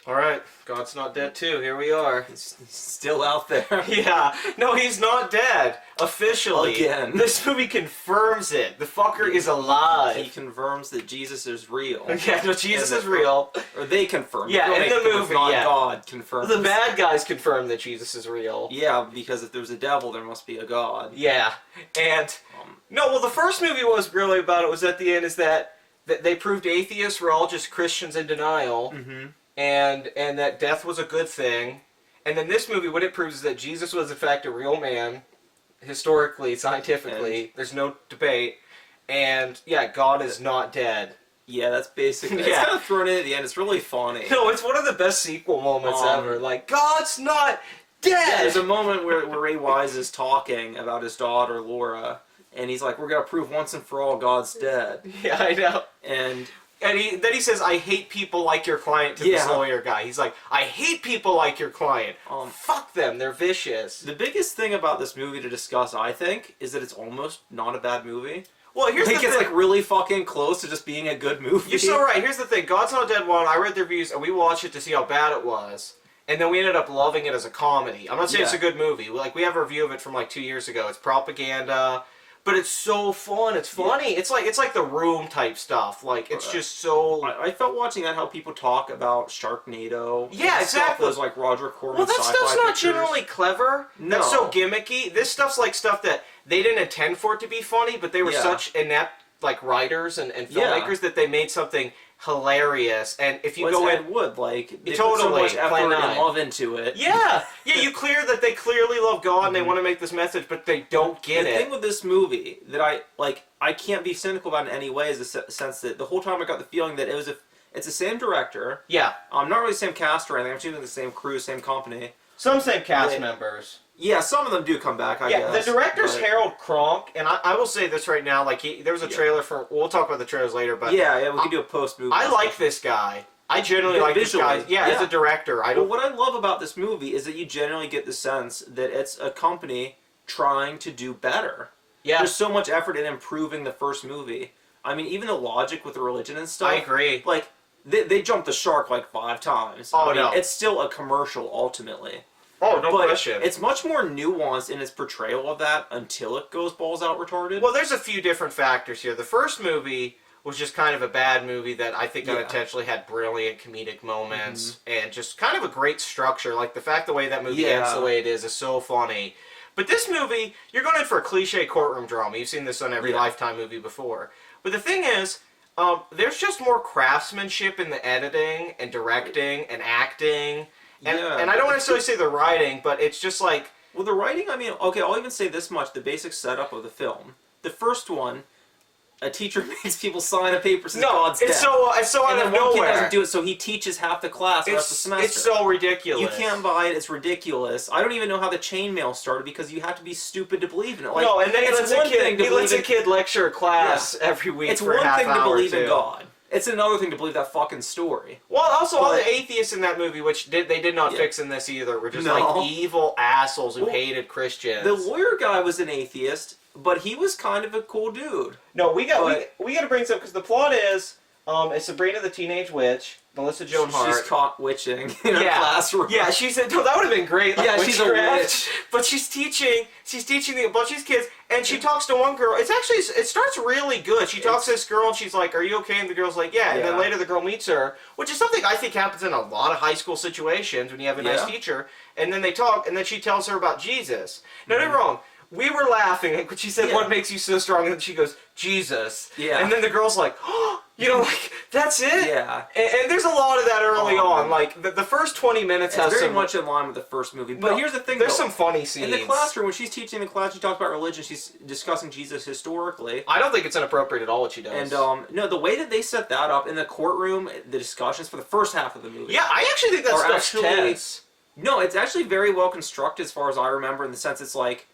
All right, God's not dead too. Here we are. He's still out there. Yeah, no, he's not dead officially. Again. This movie confirms it. The fucker is He alive. confirms that Jesus is real. Yeah, no, Jesus And is real. Or they confirm. Yeah, Don't in make the it movie, not yeah. God confirms. The bad guys confirm that Jesus is real. Yeah, because if there's a devil, there must be a God. Yeah, and no, well, the first movie was really about it was at the end is that they proved atheists were all just Christians in denial. Mm-hmm. And that death was a good thing. And then this movie, what it proves is that Jesus was in fact a real man, historically, scientifically. There's no debate. And yeah, God is not dead. Yeah, that's basically. Yeah. It's kind of thrown in at the end. It's really funny. No, it's one of the best sequel moments ever. Like, God's not dead! Yeah, there's a moment where Ray Wise is talking about his daughter, Laura, and he's like, we're going to prove once and for all God's dead. Yeah, I know. And then he says, I hate people like your client to this lawyer guy. He's like, I hate people like your client. Fuck them, they're vicious. the biggest thing about this movie to discuss, I think, is that it's almost not a bad movie. Well, here's the thing. It's like really fucking close to just being a good movie. You're so right. Here's the thing. God's Not Dead 1, I read the reviews, and we watched it to see how bad it was. And then we ended up loving it as a comedy. I'm not saying it's a good movie. Like, we have a review of it from like 2 years ago. It's propaganda. But it's so fun. It's funny. Yeah. It's like The Room type stuff. Like, it's just so... I felt watching that how people talk about Sharknado. Yeah, exactly. Those like Roger Corman Well, that sci-fi stuff's not pictures. generally clever. No. That's so gimmicky. This stuff's like stuff that they didn't intend for it to be funny, but they were such inept like writers and filmmakers that they made something hilarious. And if you go in... Wood, like, they totally, put so much effort Plan and 9. love into it. Yeah, you clear that they clearly love God and they want to make this message, but they don't get The it. thing with this movie that I can't be cynical about in any way is the sense that the whole time I got the feeling that it's the same director. Yeah. Not really the same cast or anything. I'm assuming the same crew, same company. Some same cast members. Yeah, some of them do come back, I guess. The director's Harold Kronk, and I will say this right now, like, there was a trailer for... We'll talk about the trailers later, but... Yeah, we can do a post-movie. I like this guy. I generally like this guy. Yeah, as a director. Well, what I love about this movie is that you generally get the sense that it's a company trying to do better. Yeah. There's so much effort in improving the first movie. I mean, even the logic with the religion and stuff. I agree. Like, they jumped the shark like 5 times. Oh, I mean, no. it's still a commercial, ultimately. Oh, no But question. it's much more nuanced in its portrayal of that until it goes balls out retarded. Well, there's a few different factors here. The first movie was just kind of a bad movie that I think unintentionally had brilliant comedic moments and just kind of a great structure. Like, the way that movie ends the way it is so funny. But this movie, you're going in for a cliche courtroom drama. You've seen this on every Lifetime movie before. But the thing is, there's just more craftsmanship in the editing and directing and acting. And I don't necessarily say the writing, but it's just like... Well, the writing, I mean, okay, I'll even say this much. The basic setup of the film. The first one, a teacher makes people sign a paper saying God's dead. It's so out and of then one nowhere. kid doesn't do it, so he teaches half the class the rest of the semester. It's so ridiculous. You can't buy it. It's ridiculous. I don't even know how the chainmail started because you have to be stupid to believe in it. Like, no, and then he it's lets a kid lecture a class every week for a half hour. It's one thing to believe in God. It's another thing to believe that fucking story. Well, also, all the atheists in that movie, which they did not fix in this either, were just like evil assholes who hated Christians. The lawyer guy was an atheist, but he was kind of a cool dude. No, we got to bring some, because the plot is, it's Sabrina the Teenage Witch, Melissa Joan Hart. She's caught witching in her classroom. Yeah, she said, no, that would have been great. Like, she's a witch. But she's teaching a bunch of these kids, and she talks to one girl. It starts really good. She talks to this girl, and she's like, are you okay? And the girl's like, yeah. And then later the girl meets her, which is something I think happens in a lot of high school situations when you have a nice teacher. And then they talk, and then she tells her about Jesus. Now, don't get me wrong. We were laughing when she said, what makes you so strong? And then she goes, Jesus. Yeah. And then the girl's like, oh, like, that's it? Yeah. And there's a lot of that early on. Like, the first 20 minutes has very much in line with the first movie. But here's the thing, there's some funny scenes. In the classroom, when she's teaching the class, she talks about religion, she's discussing Jesus historically. I don't think it's inappropriate at all what she does. And, no, the way that they set that up in the courtroom, the discussions for the first half of the movie. Yeah, I actually think that stuff's tense. No, it's actually very well constructed as far as I remember, in the sense it's like,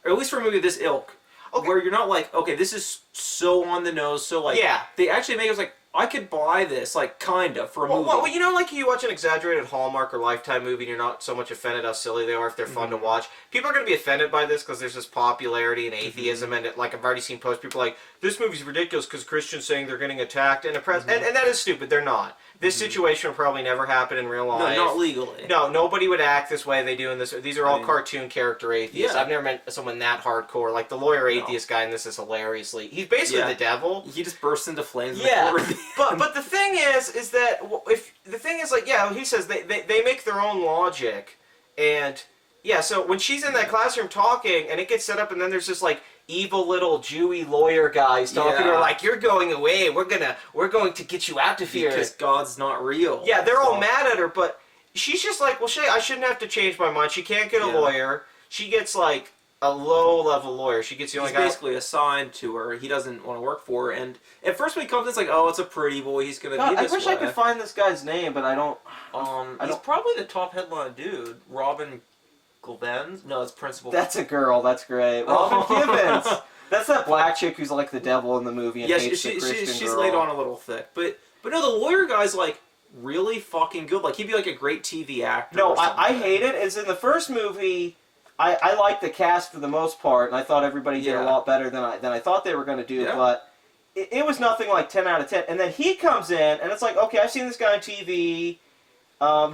or at least for a movie of this ilk, where you're not like, okay, this is so on the nose, so like, they actually make us like, I could buy this, like, kinda, for a movie. Well, you know, like, you watch an exaggerated Hallmark or Lifetime movie and you're not so much offended how silly they are if they're fun to watch. People are going to be offended by this because there's this popularity and atheism, and, like, I've already seen posts, people like, this movie's ridiculous because Christians saying they're getting attacked and oppressed, and that is stupid, they're not. This situation would probably never happen in real life. No, not legally. No, nobody would act this way they do in this. These are all cartoon character atheists. Yeah. I've never met someone that hardcore. Like, the lawyer atheist guy in this is hilariously... He's basically the devil. He just bursts into flames. Yeah, but the thing is that if the thing is, like, yeah, he says they make their own logic, and yeah, so when she's in that classroom talking, and it gets set up, and then there's this like evil little Jewy lawyer guys talking to her like, "You're going away. We're going to get you out of here because God's not real." Yeah, they're all mad at her, but she's just like, "Well, Shay, I shouldn't have to change my mind. She can't get a lawyer. She gets like." A low-level lawyer. She gets the only guy... He's basically assigned to her. He doesn't want to work for her. And at first when he comes in, it's like, oh, it's a pretty boy. He's going to be this I wish I could find this guy's name, but I don't... He's probably the top headline dude. Robin Givens? No, it's Principal... That's a girl. That's great. Robin Givens! That's that black chick who's like the devil in the movie and hates the Christian girl. She's laid on a little thick. But no, the lawyer guy's like really fucking good. Like, he'd be like a great TV actor. No, I hate it. It's in the first movie... I like the cast for the most part, and I thought everybody did a lot better than I thought they were going to do, but it was nothing like 10 out of 10. And then he comes in, and it's like, okay, I've seen this guy on TV.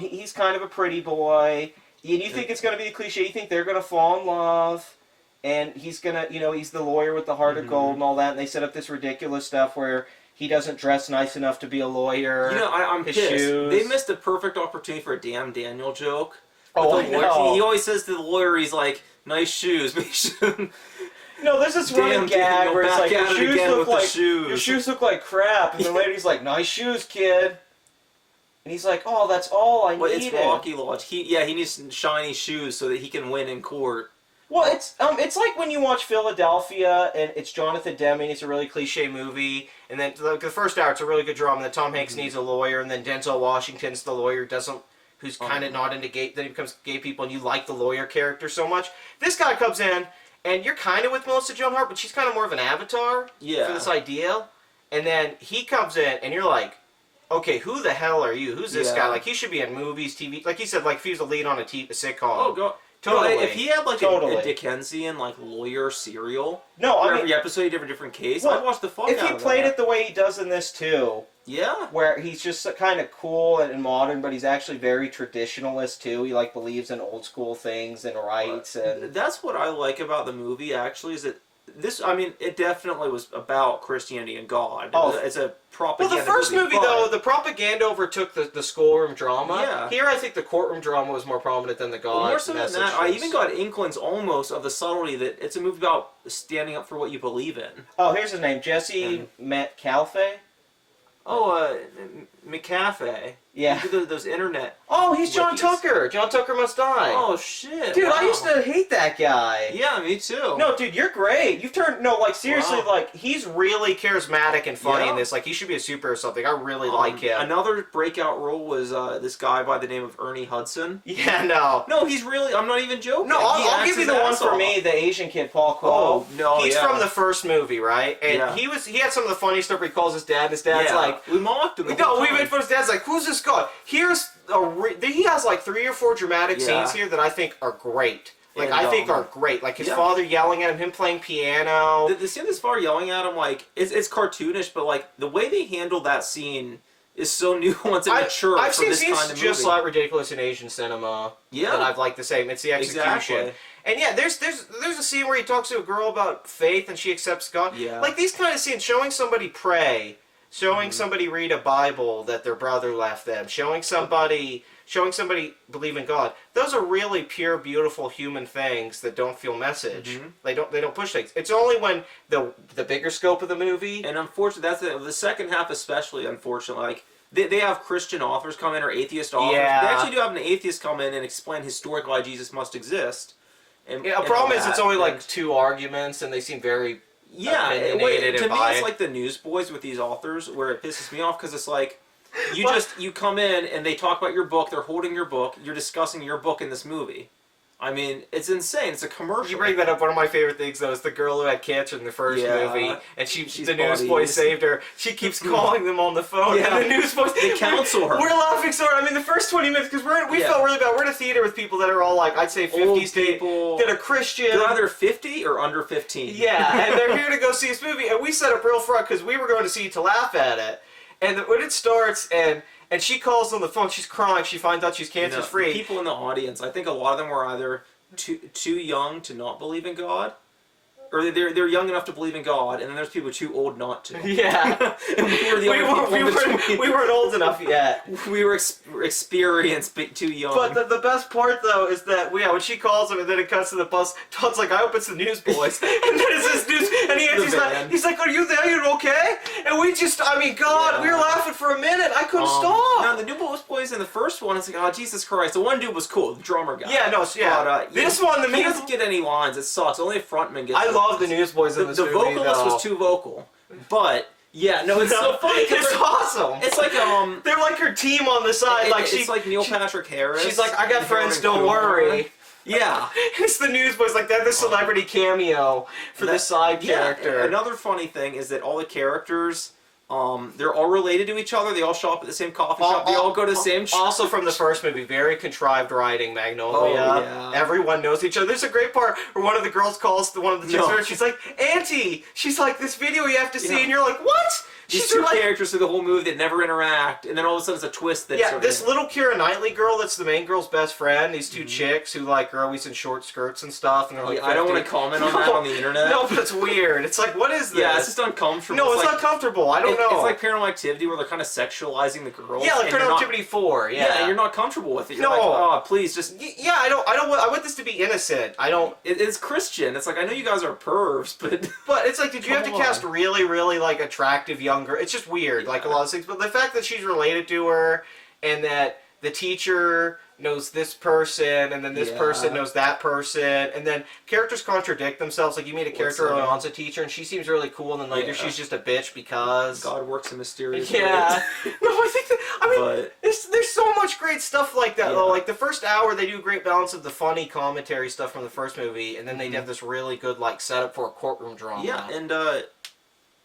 He's kind of a pretty boy. And you think it's going to be a cliche. You think they're going to fall in love, and he's going to, he's the lawyer with the heart of gold and all that, and they set up this ridiculous stuff where he doesn't dress nice enough to be a lawyer. I'm pissed. Shoes. They missed a perfect opportunity for a damn Daniel joke. Oh, I know. He always says to the lawyer, he's like, nice shoes. No, there's this running gag where it's like, your shoes look like crap. And the lady's like, nice shoes, kid. And he's like, oh, that's all I needed. It's Rocky Lodge. He needs shiny shoes so that he can win in court. Well, it's like when you watch Philadelphia, and it's Jonathan Demme, it's a really cliche movie, and then the first hour, it's a really good drama, and then Tom Hanks needs a lawyer, and then Denzel Washington's the lawyer, who's kind of not into gay, then he becomes gay people, and you like the lawyer character so much. This guy comes in, and you're kind of with Melissa Joan Hart, but she's kind of more of an avatar for this idea. And then he comes in, and you're like, okay, who the hell are you? Who's this guy? Like, he should be in movies, TV. Like he said, like, if he was a lead on a sitcom. Oh, God. Totally. No, if he had, like, a Dickensian, like, lawyer serial, where every episode he had a different case, I'd watch the fuck out of that. If he played it the way he does in this, too... Yeah. Where he's just kind of cool and modern, but he's actually very traditionalist too. He like believes in old school things and rights and... That's what I like about the movie, actually, is that this, I mean, it definitely was about Christianity and God. Oh. It's a propaganda Well, the first movie, though, the propaganda overtook the schoolroom drama. Yeah. Here, I think the courtroom drama was more prominent than the God more so than that, I even got inklings almost of the subtlety that it's a movie about standing up for what you believe in. Oh, here's his name. Jesse Metcalfe. Oh, McAfee. Yeah. Those internet. Oh, he's John Tucker. John Tucker Must Die. Oh, shit. Dude, I used to hate that guy. Yeah, me too. No, dude, you're great. You've turned... No, like, seriously, like, he's really charismatic and funny in this. Like, he should be a super or something. I really like him. Another breakout role was this guy by the name of Ernie Hudson. Yeah, no. No, he's really... I'm not even joking. No, I'll give you the one for me, the Asian kid, Paul Kuo. Oh, no, He's from the first movie, right? And he had some of the funny stuff where he calls his dad, and his dad's like... We mocked him. No, we made fun of his dad's like, who's this guy? Here's... he has like 3 or 4 dramatic scenes here that I think are great. Like, I think are great. Like, his father yelling at him playing piano. The scene of his father yelling at him, like, it's cartoonish, but, like, the way they handled that scene is so nuanced and mature I've for seen this scenes kind of movie. just like ridiculous in Asian cinema that I've liked the same. It's the execution. Exactly. And yeah, there's a scene where he talks to a girl about faith and she accepts God. Yeah. Like, these kind of scenes, showing somebody pray, showing somebody read a Bible that their brother left them, showing somebody believe in God. Those are really pure, beautiful human things that don't feel message. They don't push things. It's only when the bigger scope of the movie. And unfortunately, that's the second half, especially. Unfortunately, like they have Christian authors come in or atheist authors. Yeah. They actually do have an atheist come in and explain historically why Jesus must exist. And a problem is it's only like 2 arguments, and they seem very opinionated to and me, biased. it's like the Newsboys with these authors, where it pisses me off because it's like. You come in and they talk about your book, they're holding your book, you're discussing your book in this movie. I mean, it's insane. It's a commercial. You bring that up. One of my favorite things, though, is the girl who had cancer in the first movie, and the newsboy saved her. She keeps calling them on the phone, and the newsboys... They counsel her. We're laughing so hard. I mean, the first 20 minutes, because we felt really bad. We're in a theater with people that are all, like, I'd say 50s people that are Christian. They're either 50 or under 15. Yeah, and they're here to go see this movie, and we set up real front, because we were going to see it to laugh at it. And when it starts, and and she calls on the phone. She's crying. She finds out she's cancer-free. The people in the audience, I think a lot of them were either too young to not believe in God, or they're young enough to believe in God, and then there's people too old not to. Yeah. And we were the only people we weren't old enough yet. We were experienced, but too young. But the best part, though, is that, when she calls him and then it cuts to the bus, Todd's like, I hope it's the Newsboys. And then it's this news, and he's like, are you there? You're okay? And we just, God, we were laughing for a minute. I couldn't stop. Now, the Newsboys in the first one, it's like, oh, Jesus Christ. The one dude was cool, the drummer guy. Yeah, no, yeah. But, this one, he doesn't get any lines. It sucks. Only a frontman gets I love the Newsboys in this movie, The vocalist was too vocal. But... yeah, no, it's so funny. It's awesome. It's like they're like her team on the side. It's like Neil Patrick Harris. She's like, I got friends, don't worry. Yeah, it's the Newsboys. Like, they're the celebrity cameo for the side character. Another funny thing is that all the characters, they're all related to each other. They all show up at the same coffee shop. They all go to the same. Also, from the first movie, very contrived writing. Magnolia. Oh, yeah. Everyone knows each other. There's a great part where one of the girls calls one of the chicks. She's like, Auntie. She's like, this video you have to see, and you're like, what? These two characters through the whole movie that never interact, and then all of a sudden it's a twist that this little Keira Knightley girl that's the main girl's best friend, these two chicks who like are always in short skirts and stuff, and they're like, I don't want to comment on that on the internet. No, but it's weird. It's like, what is this? Yeah, it's just uncomfortable. No, it's not comfortable. I don't know. It's like Paranormal Activity where they're kind of sexualizing the girls. Yeah, like Paranormal Activity 4. Yeah, and you're not comfortable with it. You're like, oh, please just. Yeah, I want this to be innocent. I don't. It's Christian. It's like, I know you guys are pervs, but. But it's like, did you have to cast really, really like attractive young girls? It's just weird. Like a lot of things, but the fact that she's related to her, and that the teacher knows this person, and then this person knows that person, and then characters contradict themselves. Like, you meet a character early on as a teacher, and she seems really cool, and then later she's just a bitch because God works in mysterious ways. Yeah. No, I think that, there's so much great stuff like that. Though. Like, the first hour, they do a great balance of the funny commentary stuff from the first movie, and then they have this really good like setup for a courtroom drama. Yeah, and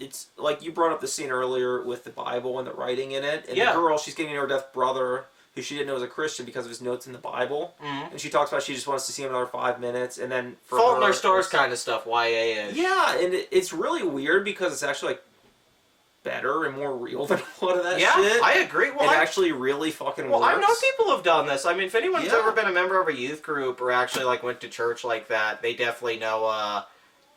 it's like you brought up the scene earlier with the Bible and the writing in it. And the girl, she's getting to know her deaf brother, who she didn't know was a Christian because of his notes in the Bible. And she talks about she just wants to see him another 5 minutes. And then for Fault in Our Stars kind of stuff, YA-ish. Yeah, and it's really weird because it's actually like better and more real than a lot of that shit. Yeah, I agree. Well, it actually really fucking works. I know people have done this. I mean, if anyone's ever been a member of a youth group or actually like went to church like that, they definitely know.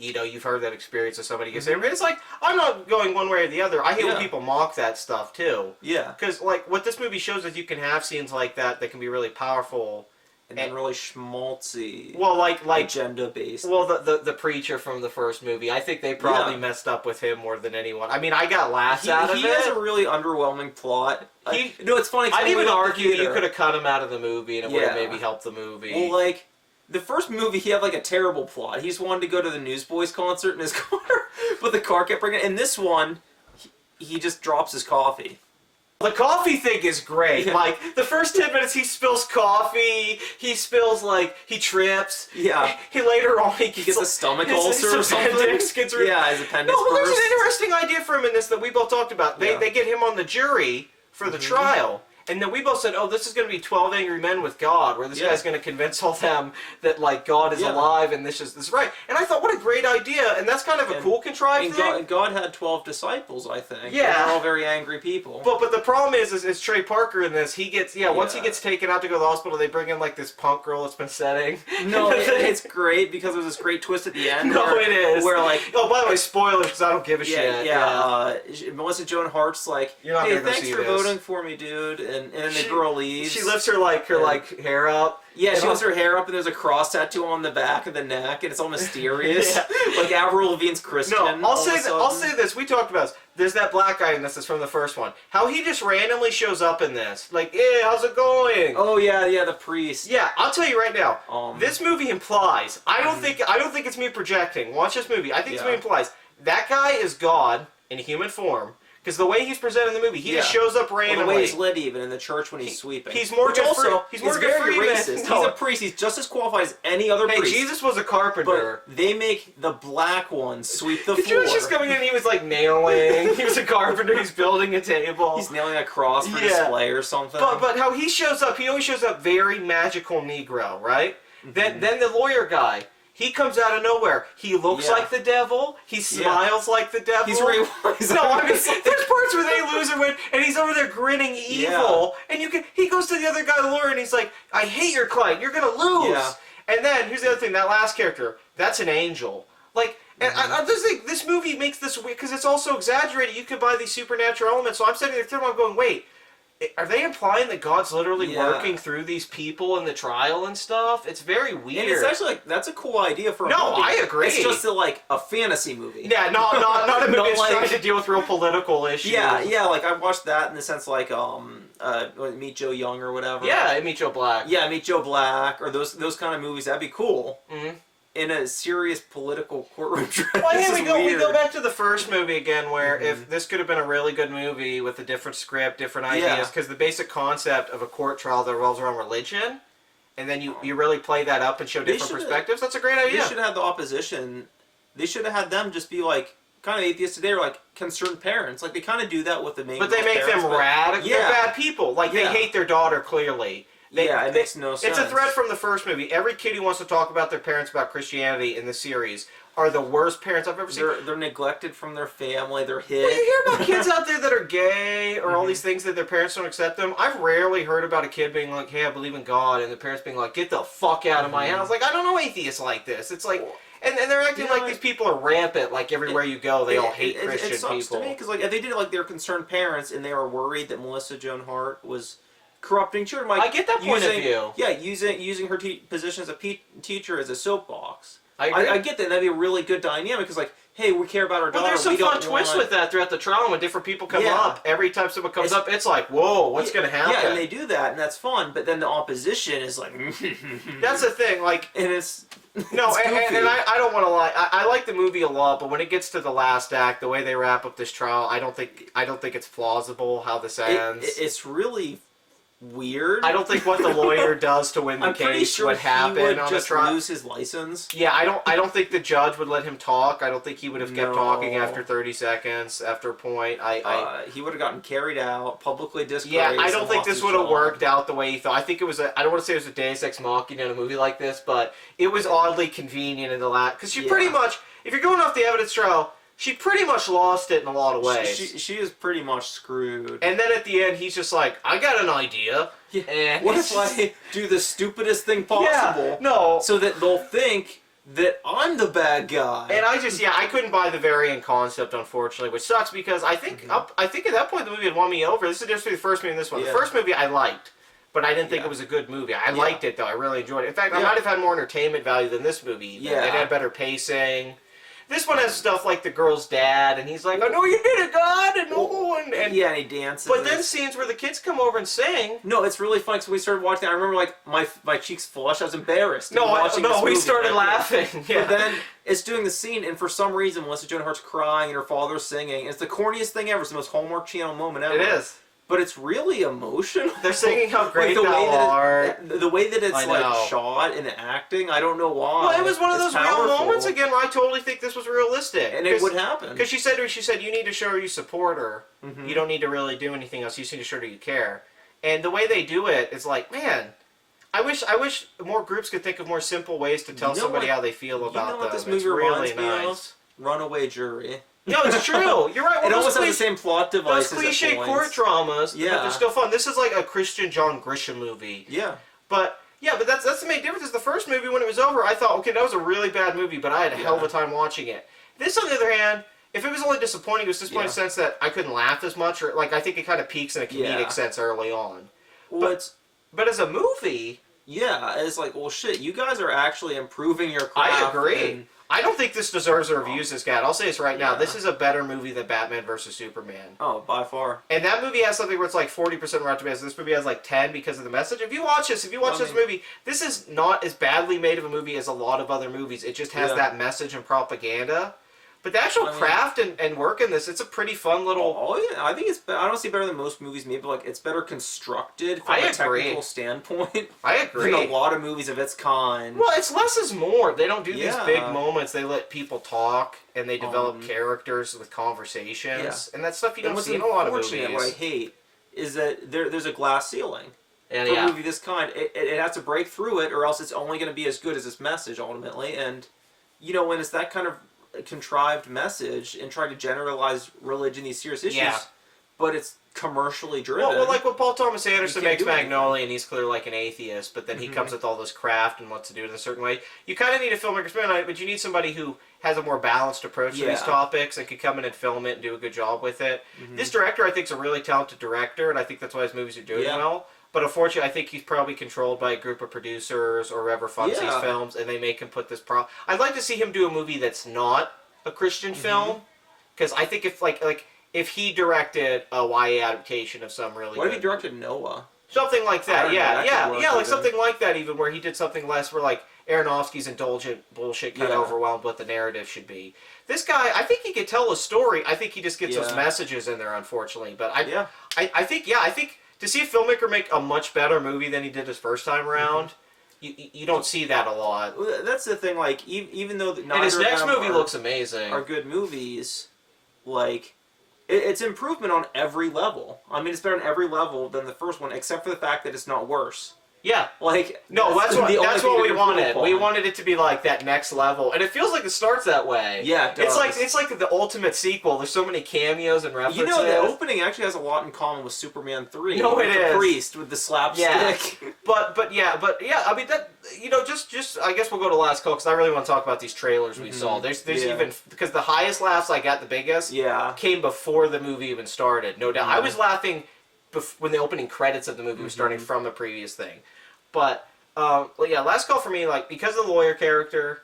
You've heard that experience of somebody gets there. It's like, I'm not going one way or the other. I hate when people mock that stuff, too. Yeah. Because, like, what this movie shows is you can have scenes like that that can be really powerful. And then really schmaltzy. Well, like agenda-based. Well, the preacher from the first movie, I think they probably messed up with him more than anyone. I mean, I got laughs out of it. He has a really underwhelming plot. It's funny. I'd even argue you could have cut him out of the movie and it would have maybe helped the movie. Well, like... the first movie, he had like a terrible plot. He just wanted to go to the Newsboys concert in his car, but the car kept bringing. In this one, he just drops his coffee. The coffee thing is great. Yeah. Like, the first 10 minutes, he spills coffee. He spills, like, he trips. Yeah. He later on, he gets a stomach ulcer or something. Gets yeah, his appendix bursts. There's an interesting idea for him in this that we both talked about. They get him on the jury for the trial. And then we both said, oh, this is going to be 12 Angry Men with God, where this guy's going to convince all them that, like, God is alive and this is right. And I thought, what a great idea. And that's kind of a cool contrived thing. God had 12 disciples, I think. Yeah. They're all very angry people. But the problem is Trey Parker in this, he gets, once he gets taken out to go to the hospital, they bring in, like, this punk girl that's been setting. No, it's great because there's this great twist at the end. No, it is. Where, like... oh, by the way, spoilers, because I don't give a shit. Yeah. Melissa Joan Hart's like, hey, thanks for voting for me, dude. And then the girl leaves. She lifts her hair up. Yeah, she lifts her hair up, and there's a cross tattoo on the back of the neck, and it's all mysterious. Like Avril Lavigne's Christian. No, I'll say this. We talked about this. There's that black guy in this. That's from the first one. How he just randomly shows up in this. Like, hey, how's it going? Oh yeah, the priest. Yeah, I'll tell you right now. This movie implies. I don't think it's me projecting. Watch this movie. I think this movie implies that guy is God in human form. Because the way he's presented in the movie, he just shows up randomly. Well, the way he's lit even in the church when he's sweeping. He's Morgan Freeman. He's Morgan Freeman. Racist. No. He's a priest. He's just as qualified as any other priest. Hey, Jesus was a carpenter. But they make the black one sweep the floor. He was just coming in, he was like nailing. He was a carpenter. He's building a table. He's nailing a cross for display or something. But how he shows up, he always shows up very magical Negro, right? Then the lawyer guy. He comes out of nowhere. He looks like the devil. He smiles like the devil. He's Ray Wise. No, I mean, there's parts where they lose or win, and he's over there grinning evil. And he goes to the other guy, the lawyer, and he's like, I hate your client. You're going to lose. Yeah. And then, here's the other thing. That last character, that's an angel. Like, and I just think this movie makes this weird, because it's also exaggerated. You could buy these supernatural elements. So I'm sitting there thinking, I'm going, wait, are they implying that God's literally working through these people in the trial and stuff? It's very weird. And it's actually like, that's a cool idea for a movie. No, I agree. It's just a fantasy movie. Yeah, not a movie that's trying to deal with real political issues. Yeah, like I watched that in the sense like Meet Joe Young or whatever. Yeah, Meet Joe Black. Yeah, Meet Joe Black or those kind of movies. That'd be cool. Mm-hmm. In a serious political courtroom drama. Well, yeah, we go back to the first movie again, where if this could have been a really good movie with a different script, different ideas, because the basic concept of a court trial that revolves around religion, and then you really play that up and show different perspectives, that's a great idea. They should have had the opposition. They should have had them just be like kind of atheists today, or like concerned parents. Like they kind of do that with the main. But they make them radical. They're bad people. Like they hate their daughter clearly. It makes no sense. It's a thread from the first movie. Every kid who wants to talk about their parents about Christianity in the series are the worst parents I've ever seen. They're neglected from their family. They're hid. Well, you hear about kids out there that are gay or all these things that their parents don't accept them. I've rarely heard about a kid being like, hey, I believe in God, and the parents being like, get the fuck out of my house. Like, I don't know atheists like this. It's like... And they're acting like these people are rampant, like everywhere you go, they all hate Christian people. It sucks to me, because like, if they did it like they were concerned parents, and they were worried that Melissa Joan Hart was corrupting children. Like, I get that point of view. Yeah, using her position as a teacher as a soapbox. I get that. That'd be a really good dynamic, because like, hey, we care about our daughter. Well, there's some fun twists with that throughout the trial. When different people come up, every time someone comes up, it's like, whoa, what's going to happen? Yeah, and they do that, and that's fun. But then the opposition is like... That's the thing, like... And it's... No, and I don't want to lie. I like the movie a lot, but when it gets to the last act, the way they wrap up this trial, I don't think it's plausible how this ends. It's really weird. I don't think what the lawyer does to win the case would happen on the trial. He would just lose his license. Yeah, I don't think the judge would let him talk. I don't think he would have kept talking after 30 seconds. After a point, he would have gotten carried out, publicly disgraced. Yeah, I don't think this would have worked out the way he thought. I think it was I don't want to say it was a Deus Ex Machina in a movie like this, but it was oddly convenient in the last... Because she pretty much, if you're going off the evidence trial, she pretty much lost it in a lot of ways. She is pretty much screwed. And then at the end, he's just like, I got an idea. Yeah. And what if I do the stupidest thing possible? Yeah, no. So that they'll think that I'm the bad guy. And I couldn't buy the variant concept, unfortunately, which sucks because I think I think at that point the movie had won me over. This is just the first movie and this one. The first movie I liked, but I didn't think it was a good movie. I liked it, though. I really enjoyed it. In fact, I might have had more entertainment value than this movie. Yeah. It had better pacing. This one has stuff like the girl's dad, and he's like, I know you did it, God! And yeah, and he dances. But then scenes where the kids come over and sing. No, it's really fun, because we started watching it. I remember, like, my cheeks flushed. I was embarrassed. We started laughing. Yeah. But then it's doing the scene, and for some reason, Melissa Joan Hart's crying, and her father's singing. It's the corniest thing ever. It's the most Hallmark Channel moment ever. It is. But it's really emotional. They're singing how great the way that it's like shot and the acting, I don't know why. Well, it was one of those real moments again where I totally think this was realistic. And it would happen. Because she said you need to show her you support her. Mm-hmm. You don't need to really do anything else. You just need to show her you care. And the way they do it is like, man, I wish more groups could think of more simple ways to tell somebody how they feel about them. You know what this movie reminds me of? Runaway Jury. No, it's true. You're right. It almost has the same plot devices. Those cliche court dramas, yeah, but they're still fun. This is like a Christian John Grisham movie. Yeah. But that's the main difference. Is the first movie, when it was over, I thought, okay, that was a really bad movie, but I had a hell of a time watching it. This, on the other hand, if it was only disappointing, it was disappointing in the sense that I couldn't laugh as much, or like I think it kind of peaks in a comedic sense early on. But as a movie, it's like, well, shit, you guys are actually improving your craft. I agree. I don't think this deserves the reviews this got. I'll say this right now. This is a better movie than Batman vs. Superman. Oh, by far. And that movie has something where it's like 40% Rotten Tomatoes. This movie has like 10 because of the message. If you watch this movie, this is not as badly made of a movie as a lot of other movies. It just has that message and propaganda. But the actual craft and work in this, it's a pretty fun little... Oh, yeah. I think it's... I don't see better than most movies made, but like, it's better constructed from a technical standpoint. I agree. Than a lot of movies of its kind. Well, it's less is more. They don't do these big moments. They let people talk, and they develop characters with conversations. And that's stuff you don't see in a lot of movies. What I hate is that there's a glass ceiling. And for a movie this kind, it has to break through it, or else it's only going to be as good as its message ultimately. And you know, when it's that kind of contrived message and trying to generalize religion, these serious issues, but it's commercially driven. Well, like when Paul Thomas Anderson makes Magnolia, and he's clearly like an atheist, but then he comes with all this craft and wants to do it in a certain way. You kind of need a filmmaker spin on it, but you need somebody who has a more balanced approach to these topics and can come in and film it and do a good job with it. This director, I think, is a really talented director, and I think that's why his movies are doing well. But unfortunately, I think he's probably controlled by a group of producers or whoever funds these films, and they make him put this I'd like to see him do a movie that's not a Christian film, because I think if he directed a YA adaptation of some really What if he directed Noah? Something like that, like something like that even, where he did something less where like Aronofsky's indulgent bullshit kind of overwhelmed what the narrative should be. This guy, I think he could tell a story. I think he just gets those messages in there, unfortunately. But I think to see a filmmaker make a much better movie than he did his first time around, you don't see that a lot. Well, that's the thing. Like even though and his next movie looks amazing, are good movies, like. It's improvement on every level. I mean, it's better on every level than the first one, except for the fact that it's not worse. Yeah. Like, no, that's what we wanted. We wanted it to be like that next level, and it feels like it starts that way. Yeah, it does. It's like the ultimate sequel. There's so many cameos and references. You know, the opening actually has a lot in common with Superman 3. No, it is. The priest with the slapstick. Yeah. But yeah. I mean that. You know, just I guess we'll go to last call because I really want to talk about these trailers we saw. There's even because the highest laughs I got, the biggest, came before the movie even started. No doubt, I was laughing when the opening credits of the movie was starting from the previous thing. But last call for me, like because of the lawyer character,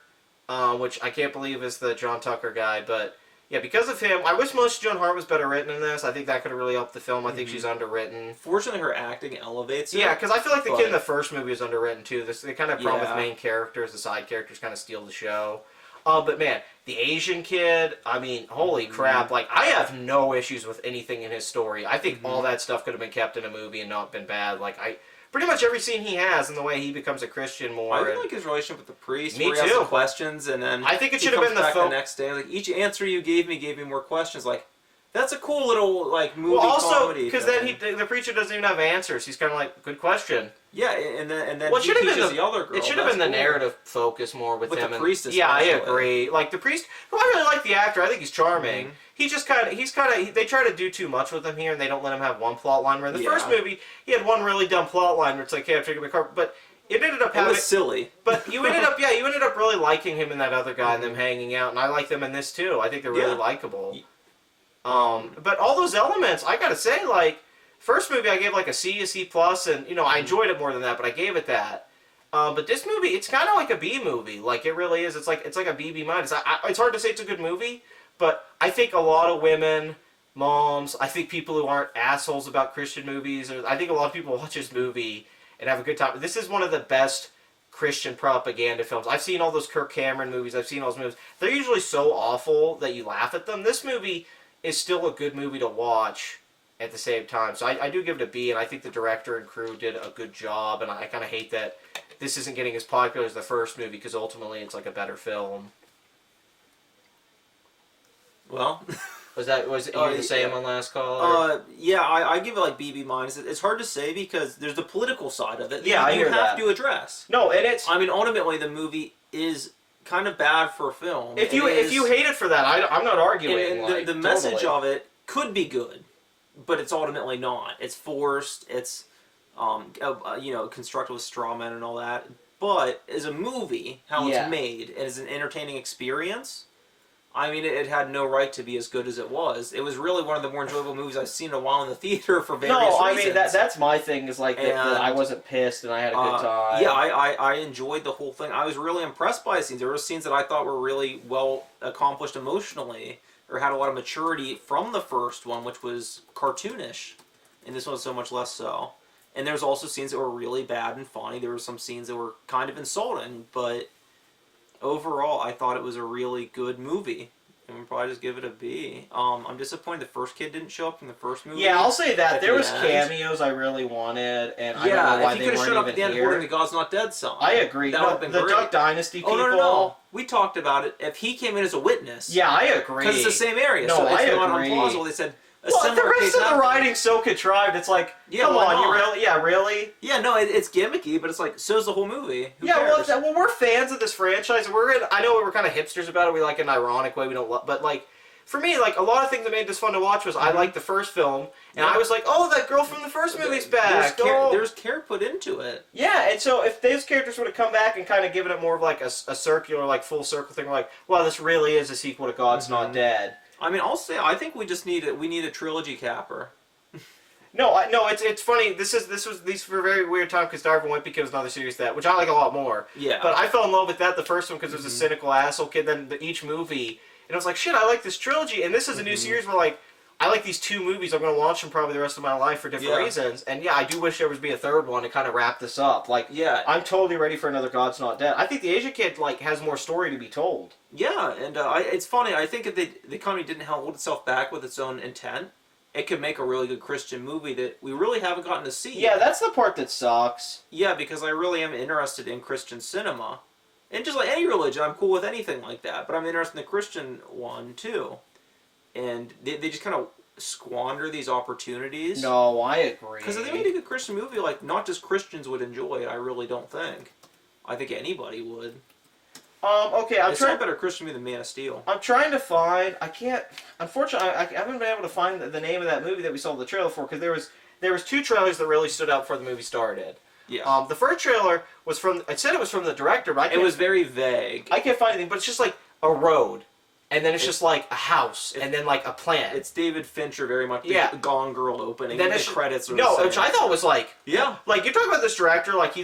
which I can't believe is the John Tucker guy, but yeah, because of him, I wish Melissa Joan Hart was better written in this. I think that could have really helped the film. I think she's underwritten. Fortunately, her acting elevates it. Yeah, because I feel like the kid in the first movie was underwritten too. They kind of problem with main characters. The side characters kind of steal the show. But man, the Asian kid, I mean, holy crap. Like, I have no issues with anything in his story. I think all that stuff could have been kept in a movie and not been bad. Like, pretty much every scene he has and the way he becomes a Christian more. I really like his relationship with the priest. Me where too. He asks questions and then I think it should have been the next day. Like each answer you gave me more questions. Like that's a cool little like movie. Well, also comedy because then the preacher doesn't even have answers. He's kind of like, good question. Yeah, and then well, he teaches the other girl. It should have been the narrative focus more with him. The priest, especially. Yeah, I agree. Like the priest, who I really like the actor. I think he's charming. He just they try to do too much with him here, and they don't let him have one plot line. Where in the first movie, he had one really dumb plot line where it's like, hey, I'm taking my car, but it ended up having... It was silly. But you ended up really liking him and that other guy and them hanging out, and I like them in this too. I think they're really likable. But all those elements, I gotta say, like, first movie I gave like a C plus, and you know I enjoyed it more than that, but I gave it that. But this movie, it's kind of like a B movie. Like it really is. It's like a BB minus. It's hard to say it's a good movie, but I think a lot of women, moms, I think people who aren't assholes about Christian movies, or I think a lot of people watch this movie and have a good time. This is one of the best Christian propaganda films. I've seen all those Kirk Cameron movies. I've seen all those movies. They're usually so awful that you laugh at them. This movie is still a good movie to watch at the same time. So I do give it a B, and I think the director and crew did a good job, and I kind of hate that this isn't getting as popular as the first movie, because ultimately it's like a better film. Well... Was you the same on last call? Yeah, I give it like BB minus. It's hard to say because there's the political side of it. Yeah, I hear that. You have to address. No, and it's... I mean, ultimately, the movie is kind of bad for a film. If you hate it for that, I'm not arguing. And the message of it could be good, but it's ultimately not. It's forced. It's constructed with straw men and all that. But as a movie, how it's made, and as an entertaining experience, I mean, it had no right to be as good as it was. It was really one of the more enjoyable movies I've seen in a while in the theater for various reasons. No, I mean, that's my thing, is like that I wasn't pissed and I had a good time. Yeah, I enjoyed the whole thing. I was really impressed by the scenes. There were scenes that I thought were really well accomplished emotionally, or had a lot of maturity from the first one, which was cartoonish, and this one was so much less so. And there's also scenes that were really bad and funny. There were some scenes that were kind of insulting, but overall, I thought it was a really good movie. I'm gonna probably just give it a B. I'm disappointed the first kid didn't show up in the first movie. Yeah, I'll say that. There was cameos I really wanted, and I don't know why they weren't even here. Yeah, if he could have showed up at the end holding the God's Not Dead song. I agree. That would have been the great. Duck Dynasty people. Oh, no. We talked about it. If he came in as a witness. Yeah, I agree. Because it's the same area. No, so I it's not agree. implausible. They said, Well, the rest of the writing's so contrived. It's like, come on, you really? Yeah, really? Yeah, no, it's gimmicky, but it's like, so's the whole movie. Who cares? Well, we're fans of this franchise. I know we're kind of hipsters about it. We like it in an ironic way. We don't love, but like, for me, like, a lot of things that made this fun to watch was I liked the first film, and I was like, oh, that girl from the first movie's back. There's care put into it. Yeah, and so if those characters would have come back and kind of given it more of like a circular, like full circle thing, like, well, this really is a sequel to God's Not Dead. I mean, I'll say I think we just need a trilogy capper. No, it's funny. These were a very weird time because Darwin Wimpy Kid was another series which I like a lot more. Yeah. But I fell in love with that the first one because it was a cynical asshole kid. Then each movie, and I was like, shit, I like this trilogy. And this is a new series where like I like these two movies. I'm gonna watch them probably the rest of my life for different reasons. And yeah, I do wish there would be a third one to kind of wrap this up. Like, yeah, I'm totally ready for another God's Not Dead. I think the Asian Kid like has more story to be told. Yeah, and it's funny. I think if the company didn't hold itself back with its own intent, it could make a really good Christian movie that we really haven't gotten to see. Yeah, that's the part that sucks. Yeah, because I really am interested in Christian cinema. And just like any religion, I'm cool with anything like that. But I'm interested in the Christian one, too. And they just kind of squander these opportunities. No, I agree. Because if they made a good Christian movie, like, not just Christians would enjoy it, I really don't think. I think anybody would. Okay, it's not a better Christian movie than Man of Steel. I'm trying to find. I can't. Unfortunately, I haven't been able to find the name of that movie that we saw the trailer for because there was two trailers that really stood out before the movie started. Yeah. The first trailer was from. It said it was from the director, but it was very vague. I can't find anything, but it's just like a road. And then it's just like a house, and then like a plant. It's David Fincher, very much. The Gone Girl opening. Then the credits. Which I thought was like, yeah, like you're talking about this director, like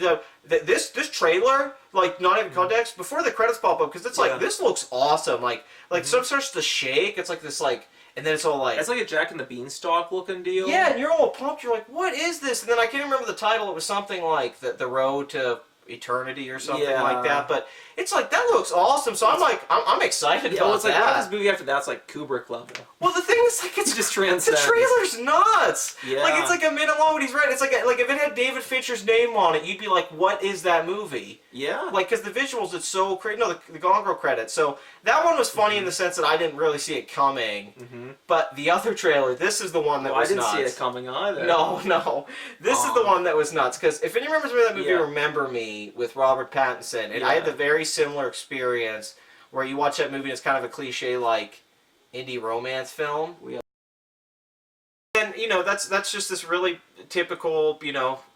this trailer, like not even context before the credits pop up, because it's like this looks awesome, like stuff starts to shake. It's like this like, and then it's all like it's like a Jack and the Beanstalk looking deal. Yeah, and you're all pumped. You're like, what is this? And then I can't remember the title. It was something like the Road to Eternity or something like that, but it's like that looks awesome. So I'm excited about well, it's like that. This movie after that's like Kubrick level. Well, the thing is, like, it's just transcends. The trailer's nuts. Yeah. Like it's like a minute long when he's right. It's like if it had David Fincher's name on it, you'd be like, what is that movie? Yeah. Like because the visuals, it's so crazy. No, the Gone Girl credits. So that one was funny in the sense that I didn't really see it coming. But the other trailer, this is the one that was nuts. I didn't see it coming either. No. This is the one that was nuts. Because if anyone remembers that movie, Remember Me with Robert Pattinson, and I had the very similar experience where you watch that movie and it's kind of a cliche like indie romance film. And that's just this really typical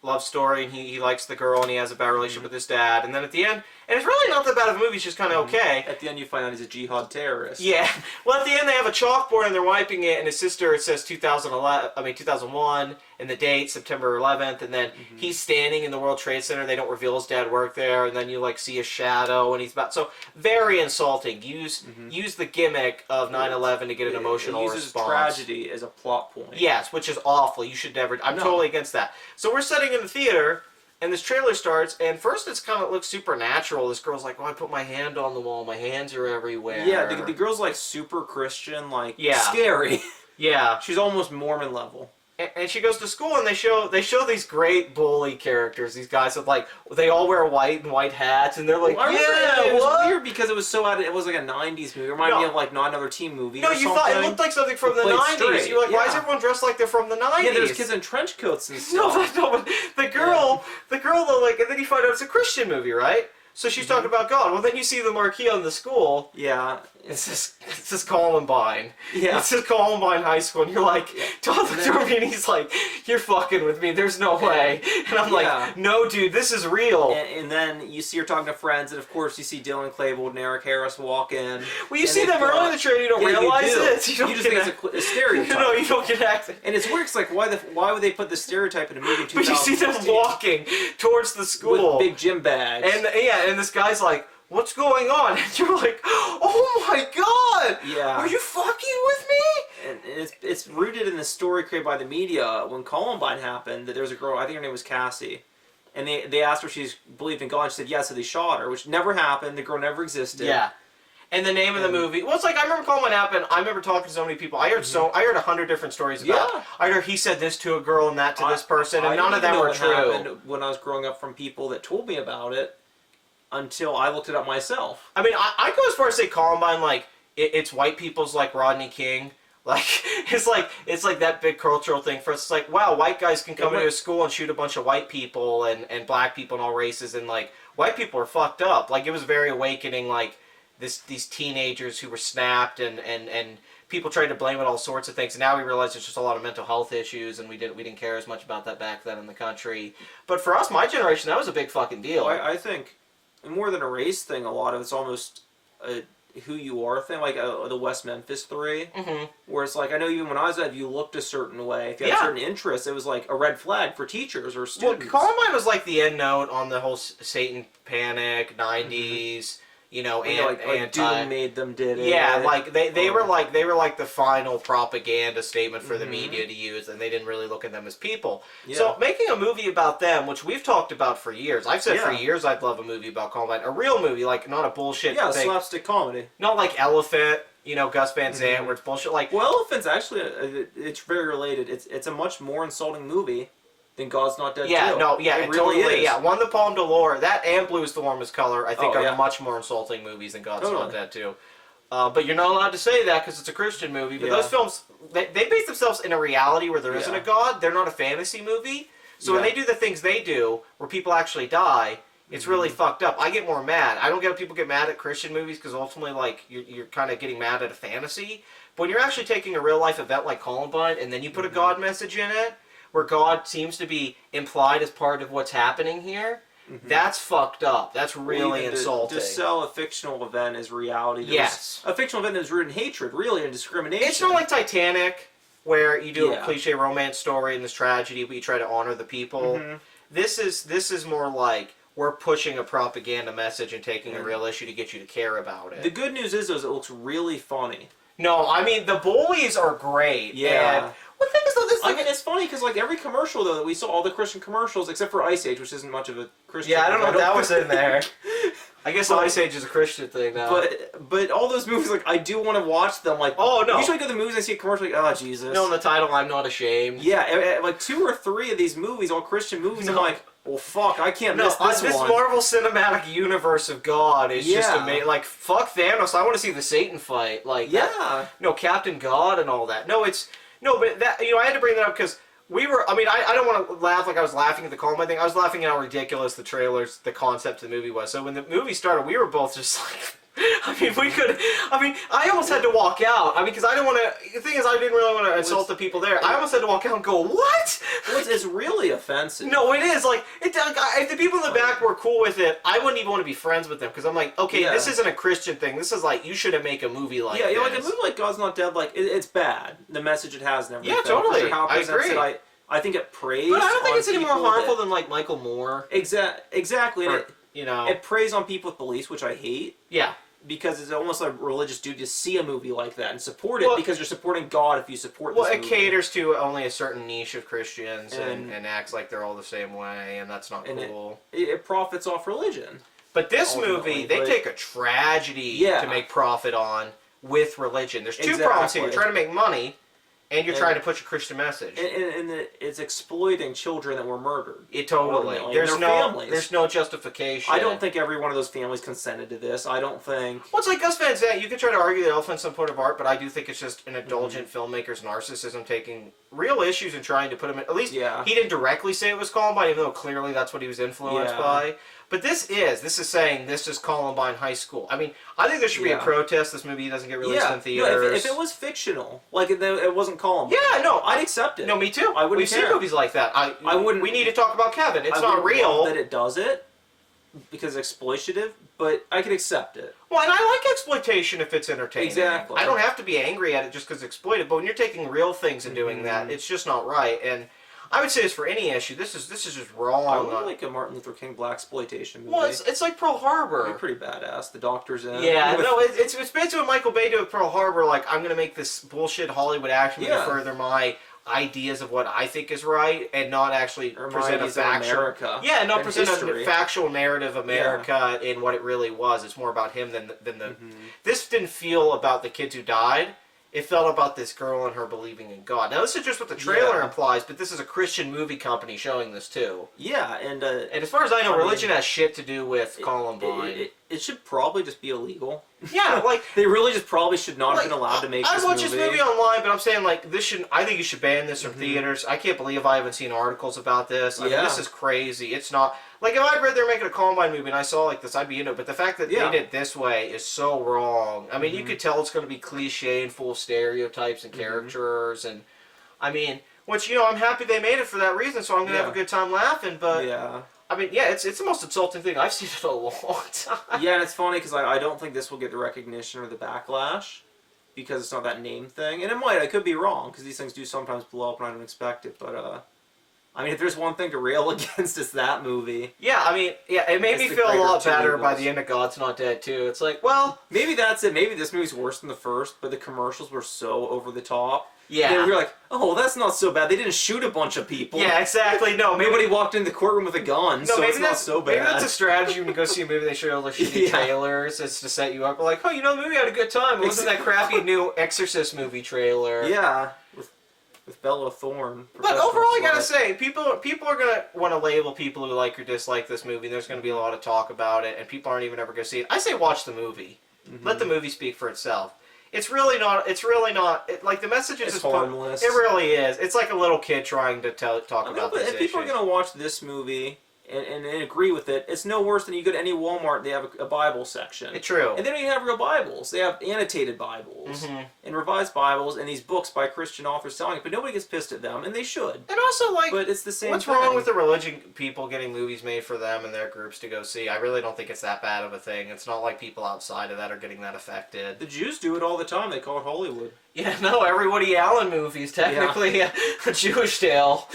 love story, and he likes the girl and he has a bad relationship with his dad, and then at the end, and it's really not that bad of a movie, it's just kind of okay. At the end you find out he's a jihad terrorist. Yeah. Well, at the end they have a chalkboard and they're wiping it, and his sister, it says 2001, and the date, September 11th, and then he's standing in the World Trade Center, they don't reveal his dad worked there, and then you like see a shadow, and he's about, so very insulting. Use the gimmick of 9/11 to get an emotional response. It uses tragedy as a plot point. Yes, which is awful. You should never, I'm totally against that. So we're sitting in the theater, and this trailer starts, and first it's kind of looks supernatural. This girl's like, oh, I put my hand on the wall, my hands are everywhere. Yeah, the girl's like super Christian, like scary. Yeah. She's almost Mormon level. And she goes to school, and they show these great bully characters. These guys with like they all wear white and white hats, and they're like, it was weird because it was so out. It was like a '90s movie. It reminded me of like Not Another Teen Movie. No, you thought it looked like something from the '90s. You're like, why is everyone dressed like they're from the '90s? Yeah, there's kids in trench coats and stuff. No, the girl though, like, and then you find out it's a Christian movie, right? So she's talking about God. Well, then you see the marquee on the school. Yeah. It says Columbine. Yeah. It says Columbine High School, and you're like, Todd looks over me, and he's like, you're fucking with me. There's no way. And I'm like, no, dude, this is real. And then you see her talking to friends, and of course you see Dylan Klebold and Eric Harris walk in. Well, you see them early in the trailer, you don't realize it. You just think it's a stereotype. No, you don't get acted. And it's weird. It's like, why would they put the stereotype in a movie in 2016? But you see them walking towards the school. With big gym bags. And this guy's like, what's going on? And you're like, oh my god! Yeah. Are you fucking with me? And it's rooted in the story created by the media. When Columbine happened, that there was a girl, I think her name was Cassie, and they asked her if she believed in God, and she said yes, so they shot her, which never happened. The girl never existed. Yeah. And the name of the movie, well, it's like, I remember Columbine happened, I remember talking to so many people, I heard 100 different stories about it. I heard he said this to a girl and that to this person, and none of them were true. Happened when I was growing up from people that told me about it, until I looked it up myself. I mean, I go as far as say Columbine, like, it's white people's, like, Rodney King. Like it's like that big cultural thing for us. It's like, wow, white guys can come into a school and shoot a bunch of white people and black people and all races, and like white people are fucked up. Like it was very awakening. Like these teenagers who were snapped and people tried to blame it all sorts of things. And now we realize it's just a lot of mental health issues, and we didn't care as much about that back then in the country. But for us, my generation, that was a big fucking deal. Well, I think more than a race thing, a lot of it's almost a who you are thing, like the West Memphis Three, where it's like, I know even when I was at, if you looked a certain way, if you had certain interests, it was like a red flag for teachers or students. Well, Columbine was like the end note on the whole Satan panic, 90s, you know, like Doom made them did it. Yeah, like they were like the final propaganda statement for the media to use, and they didn't really look at them as people. Yeah. So making a movie about them, which we've talked about for years, I've said for years I'd love a movie about Columbine, a real movie, like not a bullshit thing. Slapstick comedy, not like Elephant, you know, Gus Van Sant, where it's bullshit. Like, well, Elephant's actually it's very related. It's a much more insulting movie than God's Not Dead 2. It really totally is. Yeah, won the Palme d'Or. That and Blue's the Warmest Color, I think, are much more insulting movies than God's Not Dead 2. But you're not allowed to say that because it's a Christian movie. But those films, they base themselves in a reality where there isn't a God. They're not a fantasy movie. So when they do the things they do, where people actually die, it's really fucked up. I get more mad. I don't get people get mad at Christian movies because ultimately, like, you're kind of getting mad at a fantasy. But when you're actually taking a real life event like Columbine and then you put a God message in it, where God seems to be implied as part of what's happening here, that's fucked up. That's really insulting. To sell a fictional event as reality. Yes. A fictional event that is rooted in hatred, really, and discrimination. It's not like Titanic, where you do a cliche romance story and this tragedy, but you try to honor the people. This is more like we're pushing a propaganda message and taking a real issue to get you to care about it. The good news is, though, it looks really funny. No, I mean, the bullies are great. Yeah. And the thing is, though, I mean, it's funny because, like, every commercial, though, that we saw, all the Christian commercials, except for Ice Age, which isn't much of a Christian I don't know what that was in there. I guess Ice Age is a Christian thing now. But all those movies, like, I do want to watch them. Like, oh, no. Usually I go to the movies and I see a commercial, like, oh, Jesus. No, in the title, I'm Not Ashamed. Yeah, like 2 or 3 of these movies, all Christian movies, I'm like, well, fuck, I can't miss this one. This Marvel Cinematic Universe of God is just amazing. Like, fuck Thanos, I want to see the Satan fight. Like, Captain God and all that. But that, you know, I had to bring that up because we were, I mean, I don't want to laugh like I was laughing at the Columbine thing. I was laughing at how ridiculous the trailers, the concept of the movie was. So when the movie started, we were both just like, I almost had to walk out. I mean, because I didn't want to, the thing is, I didn't really want to insult the people there. I almost had to walk out and go, what? It's really offensive. No, it is. Like, if the people in the back were cool with it, I wouldn't even want to be friends with them. Because I'm like, okay, this isn't a Christian thing. This is like, you shouldn't make a movie like this. Yeah, like a movie like God's Not Dead, like, it's bad. The message it has and everything. Yeah, totally. I agree. I think it preys. But I don't think it's any more harmful than like Michael Moore. Exactly. Or, you know, it preys on people with beliefs, which I hate. Yeah. Because it's almost like religious duty to see a movie like that and support it because you're supporting God if you support this movie. It caters to only a certain niche of Christians and acts like they're all the same way, and that's not cool. It profits off religion. But this movie, they take a tragedy to make profit on with religion. There's two problems here. You're trying to make money, and you're trying to push a Christian message. And it's exploiting children that were murdered. Totally. There's no justification. I don't think every one of those families consented to this. I don't think... Well, it's like Gus Van Sant. You could try to argue that Elephant's some point of art, but I do think it's just an indulgent filmmaker's narcissism taking real issues and trying to put them in... At least he didn't directly say it was Columbine, even though clearly that's what he was influenced by. But this is saying this is Columbine High School. I mean, I think there should be a protest. This movie doesn't get released in theaters. No, if it was fictional, like it wasn't Columbine. Yeah, no, I'd accept it. No, me too. I wouldn't We've seen movies like that. I wouldn't. We need to talk about Kevin. It's not real that it does it because it's exploitative, but I could accept it. Well, and I like exploitation if it's entertaining. Exactly. I don't have to be angry at it just because it's exploited. But when you're taking real things and doing that, it's just not right. And I would say this for any issue. This is just wrong. I would like a Martin Luther King blaxploitation movie. Well, it's like Pearl Harbor. It'd be pretty badass. The Doctor's in it. Yeah, no, it's basically what Michael Bay did with Pearl Harbor. Like, I'm going to make this bullshit Hollywood action to further my ideas of what I think is right, and not actually present a factual a factual narrative of America in what it really was. It's more about him than the. This didn't feel about the kids who died. It felt about this girl and her believing in God. Now, this is just what the trailer implies, but this is a Christian movie company showing this too. Yeah, and as far as I know, religion has shit to do with Columbine. it should probably just be illegal. Yeah, like they really just probably should not have been allowed to make this movie. I watch this movie online, but I'm saying like this should. I think you should ban this from theaters. I can't believe I haven't seen articles about this. I mean, this is crazy. It's not like if I read they're making a Columbine movie and I saw like this, I'd be into it. But the fact that they did it this way is so wrong. I mean, you could tell it's going to be cliche and full of stereotypes and characters, and I mean, which I'm happy they made it for that reason. So I'm going to have a good time laughing. But I mean, it's the most insulting thing I've seen in a long time. Yeah, and it's funny because I don't think this will get the recognition or the backlash because it's not that name thing. And it might. I could be wrong because these things do sometimes blow up and I don't expect it. But, I mean, if there's one thing to rail against, it's that movie. Yeah, I mean, it made me feel a lot better by the end of God's Not Dead, too. It's like, well... Maybe that's it. Maybe this movie's worse than the first, but the commercials were so over the top. Yeah. We were like, oh, that's not so bad. They didn't shoot a bunch of people. Yeah, exactly. No, nobody walked in the courtroom with a gun, so it's not so bad. Maybe that's a strategy when you go see a movie, they show all the shitty trailers. It's to set you up. We're like, oh, the movie had a good time. It wasn't that crappy new Exorcist movie trailer. Yeah, with Bella Thorne. But overall, I gotta say, people are gonna want to label people who like or dislike this movie. There's gonna be a lot of talk about it, and people aren't even ever gonna see it. I say watch the movie. Let the movie speak for itself. It's really not. Like the message is harmless. It really is. It's like a little kid trying to talk about this. If people are gonna watch this movie and agree with it, it's no worse than you go to any Walmart. They have a Bible section. It's true. And they don't even have real Bibles. They have annotated Bibles and revised Bibles and these books by Christian authors selling it. But nobody gets pissed at them, and they should. And also, but it's the same. What's wrong with the religion people getting movies made for them and their groups to go see? I really don't think it's that bad of a thing. It's not like people outside of that are getting that affected. The Jews do it all the time. They call it Hollywood. Yeah, no, every Woody Allen movie is technically a Jewish tale.